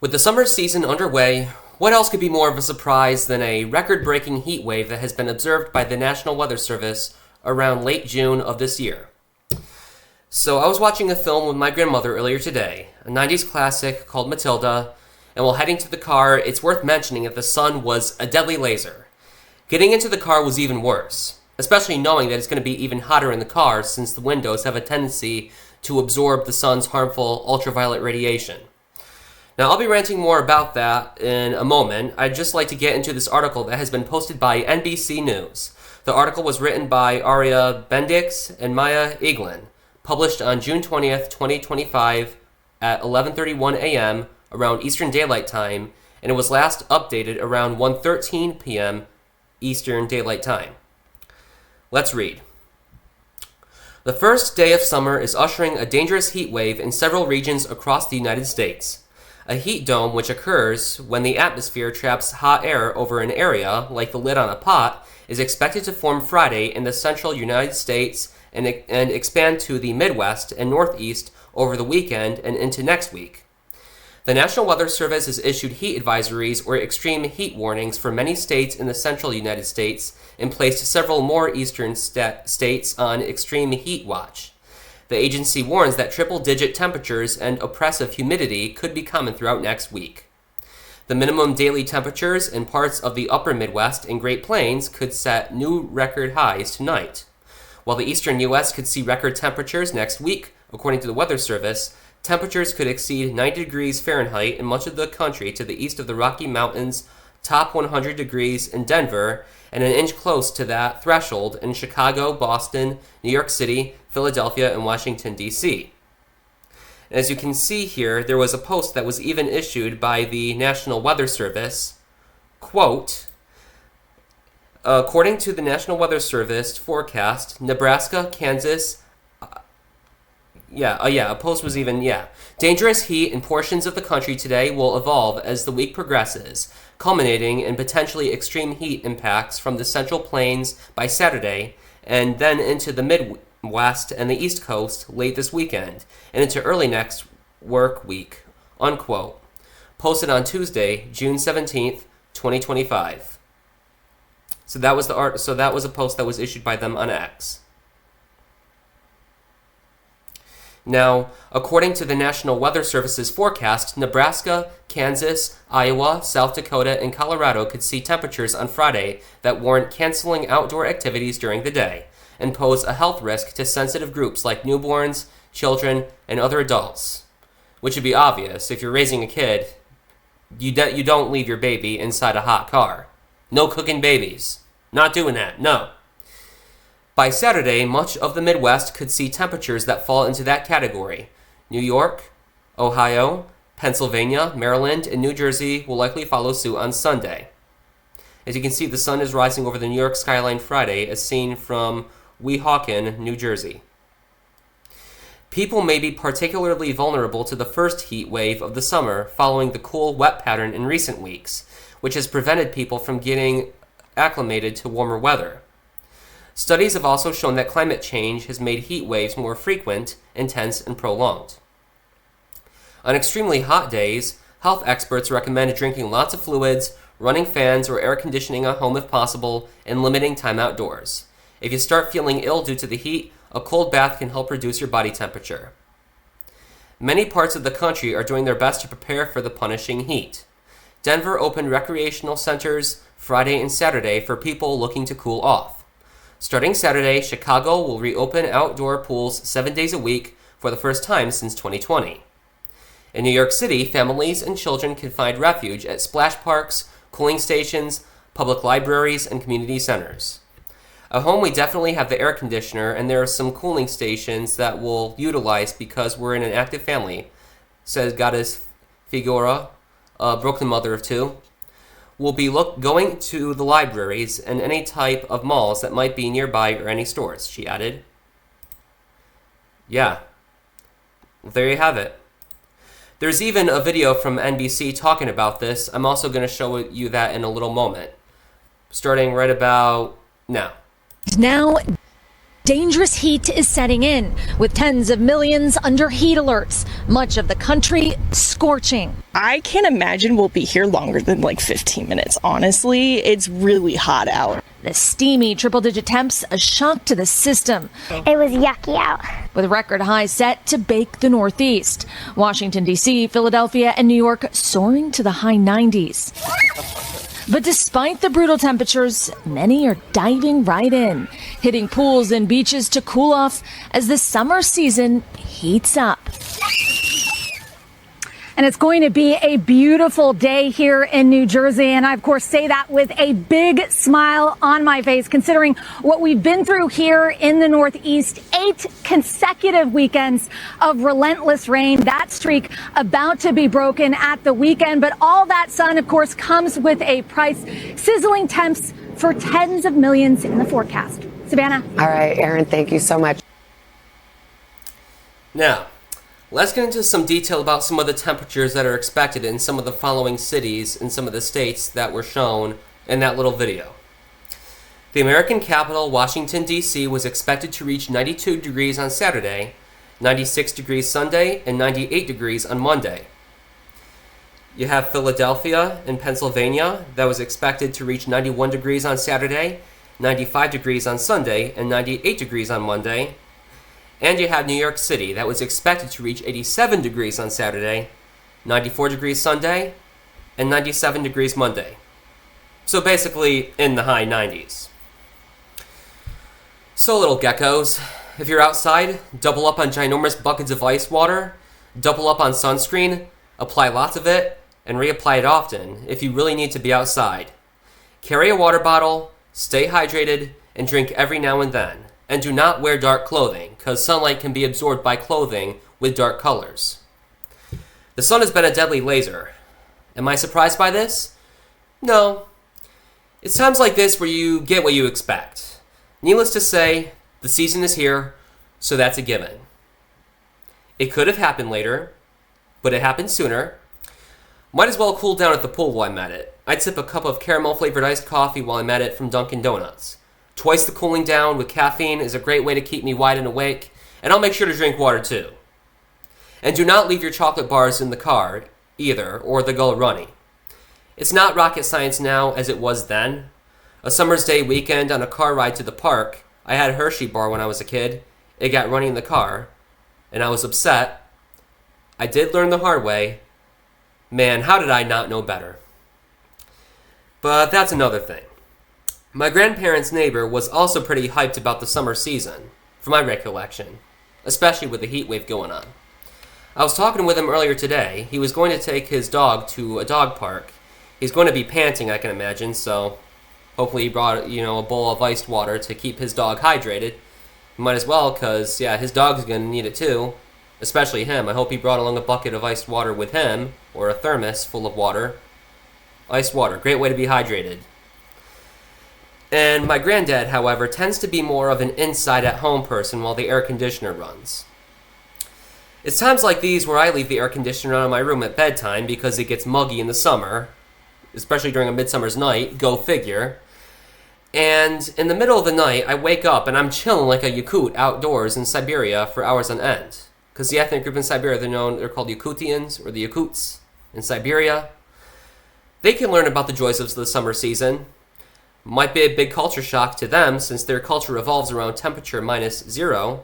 With the summer season underway, what else could be more of a surprise than a record-breaking heat wave that has been observed by the National Weather Service around late June of this year? So I was watching a film with my grandmother earlier today, a 90s classic called Matilda, and while heading to the car, it's worth mentioning that the sun was a deadly laser. Getting into the car was even worse, especially knowing that it's going to be even hotter in the car since the windows have a tendency to absorb the sun's harmful ultraviolet radiation. Now, I'll be ranting more about that in a moment. I'd just like to get into this article that has been posted by NBC News. The article was written by Aria Bendix and Maya Eglin, published on June 20th, 2025 at 11:31 a.m. around Eastern Daylight Time, and it was last updated around 1:13 p.m. Eastern Daylight Time. Let's read. The first day of summer is ushering a dangerous heat wave in several regions across the United States. A heat dome, which occurs when the atmosphere traps hot air over an area, like the lid on a pot, is expected to form Friday in the central United States and expand to the Midwest and Northeast over the weekend and into next week. The National Weather Service has issued heat advisories or extreme heat warnings for many states in the central United States and placed several more eastern states on extreme heat watch. The agency warns that triple-digit temperatures and oppressive humidity could be common throughout next week. The minimum daily temperatures in parts of the upper Midwest and Great Plains could set new record highs tonight. While the eastern U.S. could see record temperatures next week, according to the Weather Service, temperatures could exceed 90 degrees Fahrenheit in much of the country to the east of the Rocky Mountains, top 100 degrees in Denver, and an inch close to that threshold in Chicago, Boston, New York City, Philadelphia, and Washington, D.C. As you can see here, there was a post that was even issued by the National Weather Service. Quote, according to the National Weather Service forecast, Nebraska, Kansas, a post was even, dangerous heat in portions of the country today will evolve as the week progresses, culminating in potentially extreme heat impacts from the Central Plains by Saturday, and then into the Midwest and the East Coast late this weekend, and into early next work week, unquote. Posted on Tuesday, June 17th, 2025. So that was a post that was issued by them on X. Now, according to the National Weather Service's forecast, Nebraska, Kansas, Iowa, South Dakota, and Colorado could see temperatures on Friday that warrant canceling outdoor activities during the day and pose a health risk to sensitive groups like newborns, children, and other adults. Which would be obvious. If you're raising a kid, you don't leave your baby inside a hot car. No cooking babies. Not doing that, no. By Saturday, much of the Midwest could see temperatures that fall into that category. New York, Ohio, Pennsylvania, Maryland, and New Jersey will likely follow suit on Sunday. As you can see, the sun is rising over the New York skyline Friday, as seen from Weehawken, New Jersey. People may be particularly vulnerable to the first heat wave of the summer following the cool, wet pattern in recent weeks, which has prevented people from getting acclimated to warmer weather. Studies have also shown that climate change has made heat waves more frequent, intense, and prolonged. On extremely hot days, health experts recommend drinking lots of fluids, running fans or air conditioning at home if possible, and limiting time outdoors. If you start feeling ill due to the heat, a cold bath can help reduce your body temperature. Many parts of the country are doing their best to prepare for the punishing heat. Denver opened recreational centers Friday and Saturday for people looking to cool off. Starting Saturday, Chicago will reopen outdoor pools 7 days a week for the first time since 2020. In New York City, families and children can find refuge at splash parks, cooling stations, public libraries, and community centers. At home, we definitely have the air conditioner, and there are some cooling stations that we'll utilize because we're in an active family, says Goddess Figura, a Brooklyn mother of two. We'll be going to the libraries and any type of malls that might be nearby or any stores, she added. Yeah. Well, there you have it. There's even a video from NBC talking about this. I'm also going to show you that in a little moment. Starting right about now. Now, Dangerous heat is setting in, with tens of millions under heat alerts. Much of the country scorching. I can't imagine we'll be here longer than like 15 minutes, honestly. It's really hot out. The steamy triple-digit temps, a shock to the system. It was yucky out. With record highs set to bake the Northeast. Washington, D.C., Philadelphia, and New York soaring to the high 90s. But despite the brutal temperatures, many are diving right in, hitting pools and beaches to cool off as the summer season heats up. And it's going to be a beautiful day here in New Jersey. And I, of course, say that with a big smile on my face, considering what we've been through here in the Northeast. 8 consecutive weekends of relentless rain. That streak about to be broken at the weekend. But all that sun, of course, comes with a price. Sizzling temps for tens of millions in the forecast. Savannah. All right, Aaron, thank you so much. Now, let's get into some detail about some of the temperatures that are expected in some of the following cities in some of the states that were shown in that little video. The American capital, Washington, D.C., was expected to reach 92 degrees on Saturday, 96 degrees Sunday, and 98 degrees on Monday. You have Philadelphia in Pennsylvania that was expected to reach 91 degrees on Saturday, 95 degrees on Sunday, and 98 degrees on Monday. And you have New York City that was expected to reach 87 degrees on Saturday, 94 degrees Sunday, and 97 degrees Monday. So basically in the high 90s. So little geckos, if you're outside, double up on ginormous buckets of ice water, double up on sunscreen, apply lots of it, and reapply it often if you really need to be outside. Carry a water bottle, stay hydrated, and drink every now and then. And do not wear dark clothing, because sunlight can be absorbed by clothing with dark colors. The sun has been a deadly laser. Am I surprised by this? No. It's times like this where you get what you expect. Needless to say, the season is here, so that's a given. It could have happened later, but it happened sooner. Might as well cool down at the pool while I'm at it. I'd sip a cup of caramel-flavored iced coffee while I'm at it from Dunkin' Donuts. Twice the cooling down with caffeine is a great way to keep me wide and awake, and I'll make sure to drink water too. And do not leave your chocolate bars in the car, either, or they'll go runny. It's not rocket science now as it was then. A summer's day weekend on a car ride to the park, I had a Hershey bar when I was a kid. It got runny in the car, and I was upset. I did learn the hard way. Man, how did I not know better? But that's another thing. My grandparents' neighbor was also pretty hyped about the summer season, from my recollection, especially with the heat wave going on. I was talking with him earlier today. He was going to take his dog to a dog park. He's going to be panting, I can imagine, so hopefully he brought, a bowl of iced water to keep his dog hydrated. Might as well, because, his dog's going to need it too, especially him. I hope he brought along a bucket of iced water with him, or a thermos full of water. Iced water, great way to be hydrated. And my granddad, however, tends to be more of an inside-at-home person while the air conditioner runs. It's times like these where I leave the air conditioner on in my room at bedtime because it gets muggy in the summer, especially during a midsummer's night, go figure. And in the middle of the night, I wake up and I'm chilling like a Yakut outdoors in Siberia for hours on end. Because the ethnic group in Siberia, they're called Yakutians, or the Yakuts in Siberia. They can learn about the joys of the summer season. Might be a big culture shock to them since their culture revolves around temperature -0.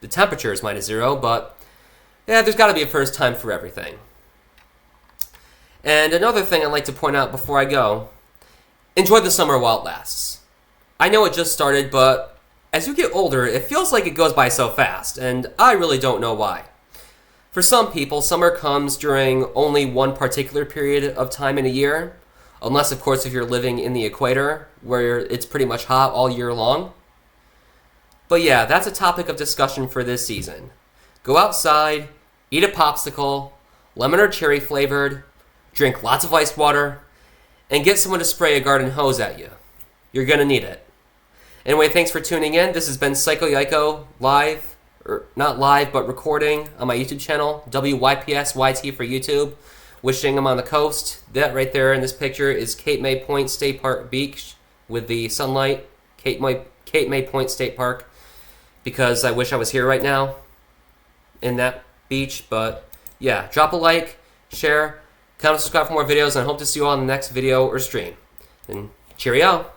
The temperature is -0, but there's got to be a first time for everything. And another thing I'd like to point out before I go, enjoy the summer while it lasts. I know it just started, but as you get older, it feels like it goes by so fast, and I really don't know why. For some people, summer comes during only one particular period of time in a year, unless, of course, if you're living in the equator, where it's pretty much hot all year long. But yeah, that's a topic of discussion for this season. Go outside, eat a popsicle, lemon or cherry flavored, drink lots of iced water, and get someone to spray a garden hose at you. You're gonna need it. Anyway, thanks for tuning in. This has been PsychoYajko live, or not live, but recording on my YouTube channel, WYPSYT for YouTube. Wishing I'm on the coast. That right there in this picture is Cape May Point State Park Beach with the sunlight. Cape May Point State Park. because I wish I was here right now in that beach. But yeah, drop a like, share, comment, subscribe for more videos, and I hope to see you all in the next video or stream. And cheerio!